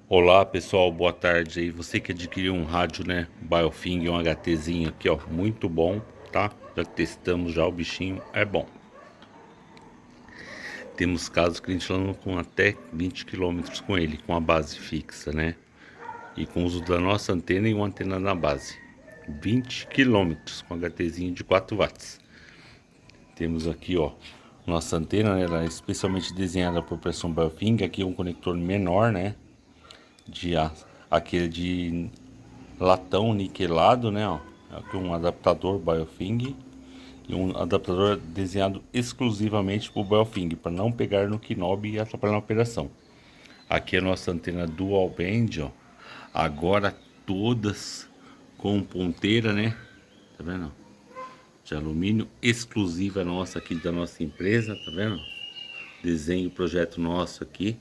Olá pessoal, boa tarde aí. Você que adquiriu um rádio, né, Baofeng, um HTzinho aqui, ó, muito bom, tá? Já testamos já, o bichinho é bom. Temos casos que a gente anda com até 20 quilômetros com ele, com a base fixa, né? E com o uso da nossa antena e uma antena na base. 20 quilômetros com HTzinho de 4 watts. Temos aqui, ó, nossa antena, né, ela é especialmente desenhada por pressão Baofeng. Aqui é um conector menor, né? Aquele de latão niquelado, né, ó. Aqui um adaptador Baofeng e um adaptador desenhado exclusivamente para o Baofeng, para não pegar no knob e atrapalhar na operação. Aqui é a nossa antena dual band, ó. Agora todas com ponteira, né? Tá vendo? De alumínio, exclusiva nossa aqui da nossa empresa, tá vendo? Desenho, projeto nosso aqui.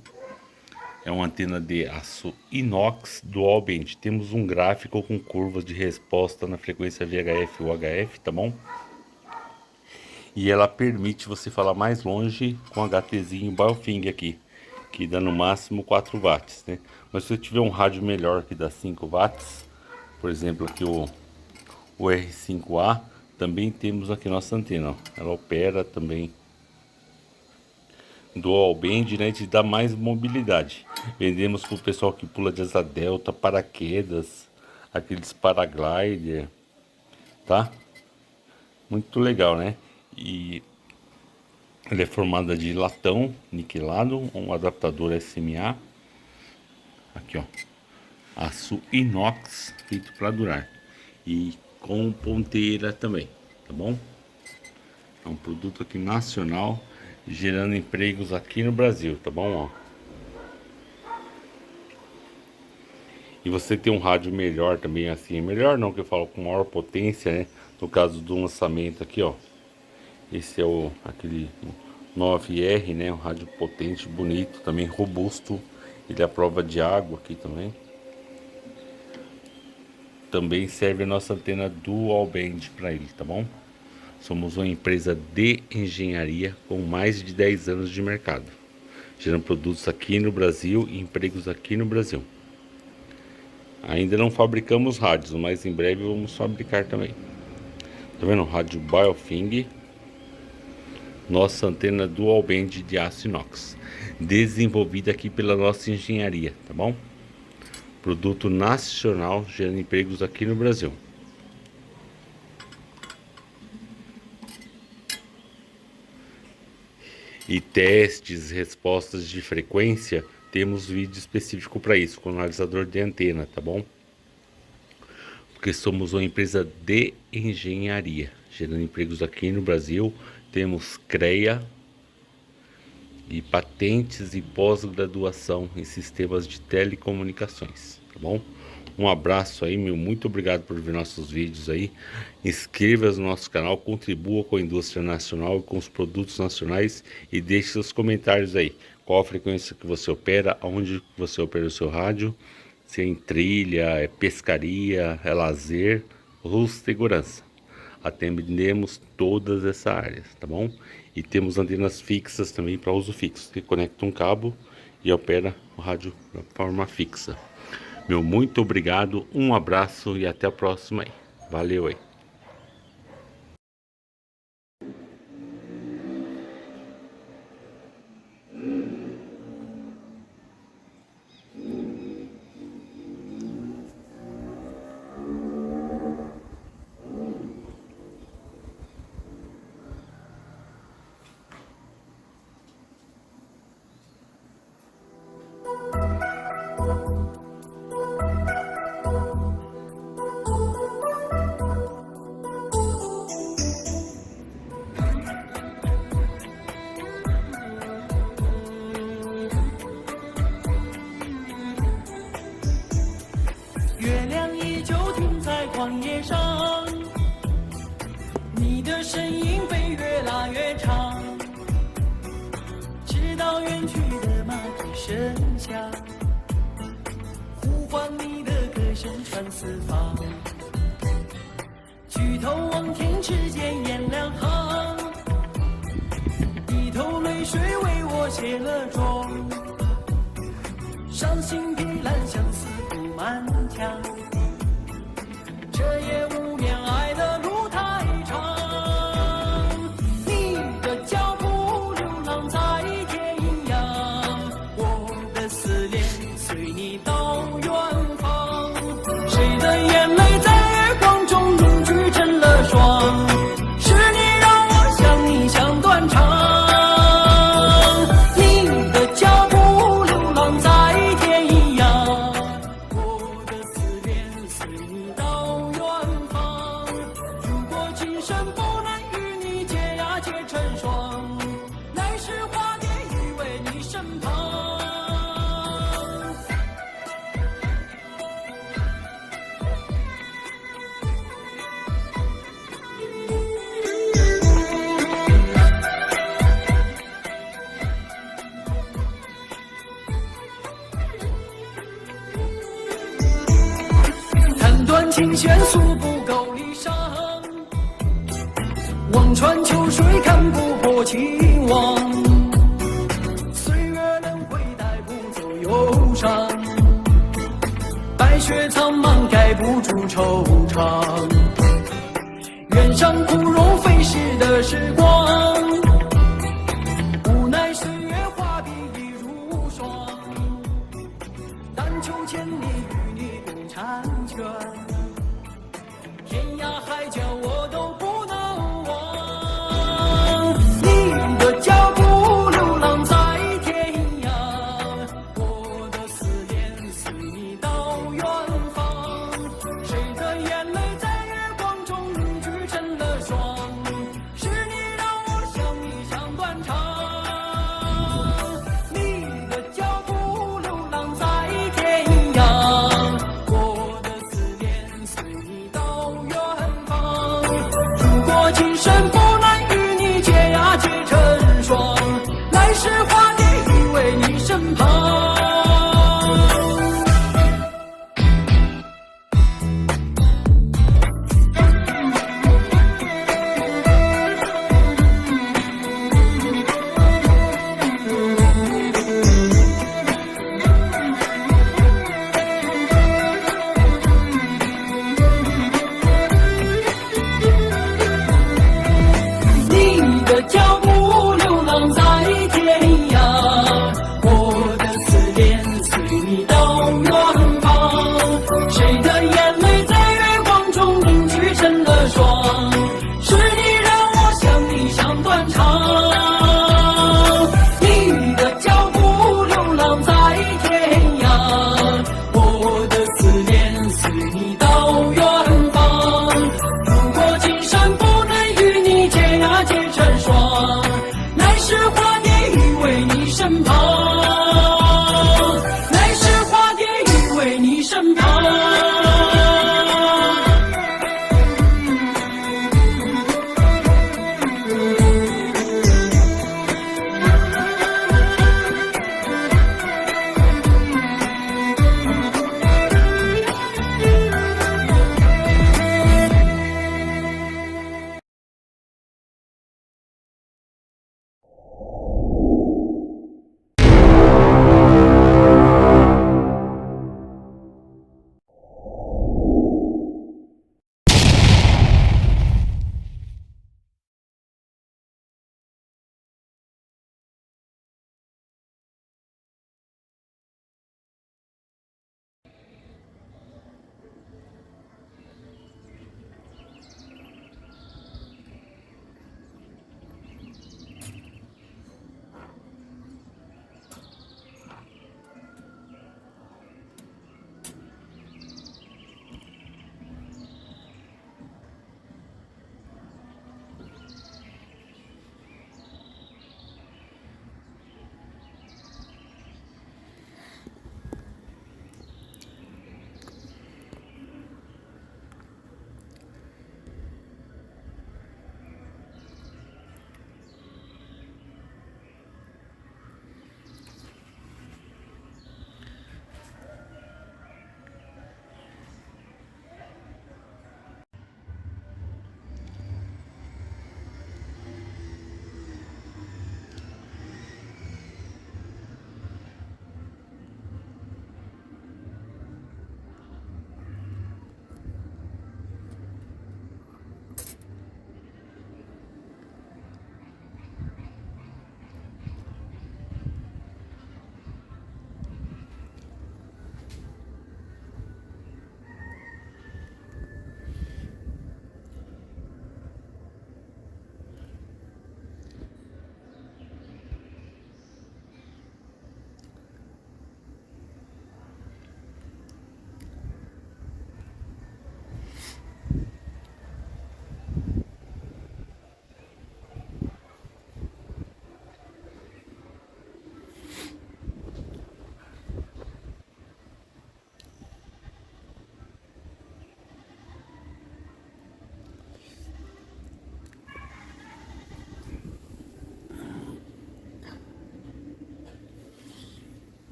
É uma antena de aço inox dual band. Temos um gráfico com curvas de resposta na frequência VHF UHF, tá bom? E ela permite você falar mais longe com HTzinho Baofeng aqui, que dá no máximo 4 watts, né? Mas se você tiver um rádio melhor que dá 5 watts, por exemplo aqui o R5A, também temos aqui nossa antena, ó. Ela opera também dual band, né, de dar mais mobilidade. Vendemos para o pessoal que pula de asa delta, paraquedas, aqueles paraglider, tá? Muito legal, né? E ela é formada de latão niquelado, um adaptador SMA. Aqui, ó, aço inox feito para durar e com ponteira também, tá bom? É um produto aqui nacional, gerando empregos aqui no Brasil, tá bom? Ó. E você tem um rádio melhor também, assim, melhor não, que eu falo com maior potência, né? No caso do lançamento aqui, ó. Esse é aquele 9R, né? Um rádio potente, bonito, também robusto. Ele é à prova de água aqui também. Também serve a nossa antena dual band para ele, tá bom? Somos uma empresa de engenharia com mais de 10 anos de mercado, gerando produtos aqui no Brasil e empregos aqui no Brasil. Ainda não fabricamos rádios, mas em breve vamos fabricar também. Tá vendo? Rádio Baofeng, nossa antena dual band de aço inox, desenvolvida aqui pela nossa engenharia, tá bom? Produto nacional, gerando empregos aqui no Brasil. E testes, respostas de frequência, temos vídeo específico para isso, com analisador de antena, tá bom? Porque somos uma empresa de engenharia, gerando empregos aqui no Brasil. Temos CREA e patentes e pós-graduação em sistemas de telecomunicações, tá bom? Um abraço aí, meu, muito obrigado por ver nossos vídeos aí. Inscreva-se no nosso canal, contribua com a indústria nacional e com os produtos nacionais e deixe seus comentários aí. Qual a frequência que você opera, aonde você opera o seu rádio, se é em trilha, é pescaria, é lazer ou segurança. Atendemos todas essas áreas, tá bom? E temos antenas fixas também para uso fixo, que conecta um cabo e opera o rádio de forma fixa. Meu muito obrigado, um abraço e até a próxima aí. Valeu aí.呼唤你的歌声传四方，举头望天，只见颜良行，一头泪水为我卸了妆。伤心的蓝相思布满墙，这夜无眠，爱的路太长。你的脚步流浪在天涯，我的思念随你到远方。谁的眼泪在月光中凝聚成了霜？是你让我想你想断肠。你的脚步流浪在天涯，我的思念随你到远方。如果今生不能与你结呀结成双，来世化蝶依偎你身旁。弹断琴弦诉不够离殇，望穿秋水看不破情网。岁月轮回带不走忧伤，白雪苍茫盖不住惆怅。愿上枯荣飞逝的时光，无奈岁月画笔已如霜。但求千里与你共婵娟，天涯海角我都不能忘。你的脚步流浪在天涯，我的思念随你到远方。谁的眼泪在月光中凝聚成了霜？是你让我想你想断肠。你的脚步流浪在天涯，我的思念随你到远方。如果今生不能与你结呀结成双，来世化蝶依偎你身旁。你的脚步流浪在天涯，我的思念随你到远方。谁的眼泪在月光中凝聚成了霜？是你让我想你想断肠。你的脚步流浪在天涯，我的思念随你到远方。如果今生不能与你结呀结成双，来世化蝶依偎你身旁。来世化蝶依偎你身旁。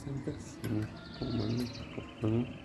sempre assim, comando, tocando.